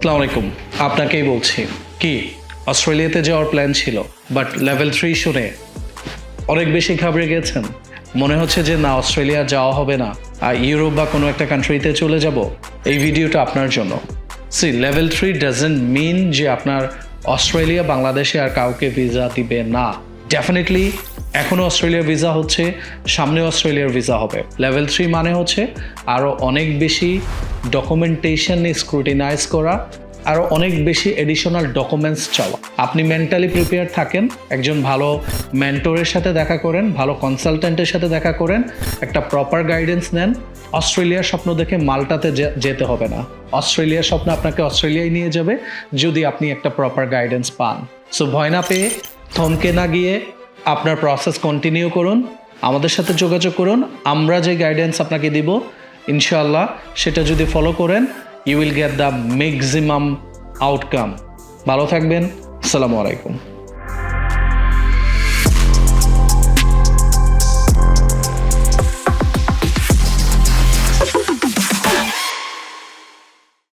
আসসালামু আলাইকুম, আপনাকেই বলছি। কি অস্ট্রেলিয়াতে যাওয়ার প্ল্যান ছিল, বাট লেভেল 3 শুনে অনেক বেশি ঘাবড়ে গেছেন। মনে হচ্ছে যে না, অস্ট্রেলিয়া যাওয়া হবে না, আর ইউরোপ বা কোনো একটা কান্ট্রিতে চলে যাব। এই ভিডিওটা আপনার জন্য। লেভেল 3 ডাজন্ট মিন যে আপনার অস্ট্রেলিয়া বাংলাদেশে আর কাউকে ভিসা দিবে না। ডেফিনেটলি এখনও অস্ট্রেলিয়ার ভিসা হচ্ছে, সামনে অস্ট্রেলিয়ার ভিসা হবে। লেভেল 3 মানে হচ্ছে আরও অনেক বেশি ডকুমেন্টেশন স্ক্রুটিনাইজ করা, আরও অনেক বেশি এডিশনাল ডকুমেন্টস চাওয়া। আপনি মেন্টালি প্রিপেয়ার থাকেন, একজন ভালো মেন্টরের সাথে দেখা করেন, ভালো কনসালটেন্টের সাথে দেখা করেন, একটা প্রপার গাইডেন্স নেন। অস্ট্রেলিয়ার স্বপ্ন দেখে মাল্টাতে যেতে হবে না। অস্ট্রেলিয়ার স্বপ্ন আপনাকে অস্ট্রেলিয়ায় নিয়ে যাবে যদি আপনি একটা প্রপার গাইডেন্স পান। সো ভয় না পেয়ে, থমকে না গিয়ে আপনার প্রসেস কন্টিনিউ করুন, আমাদের সাথে যোগাযোগ করুন। আমরা যে গাইডেন্স আপনাকে দিব ইনশাআল্লাহ সেটা যদি ফলো করেন, you will get the maximum outcome. ভালো থাকবেন। আসসালামু আলাইকুম।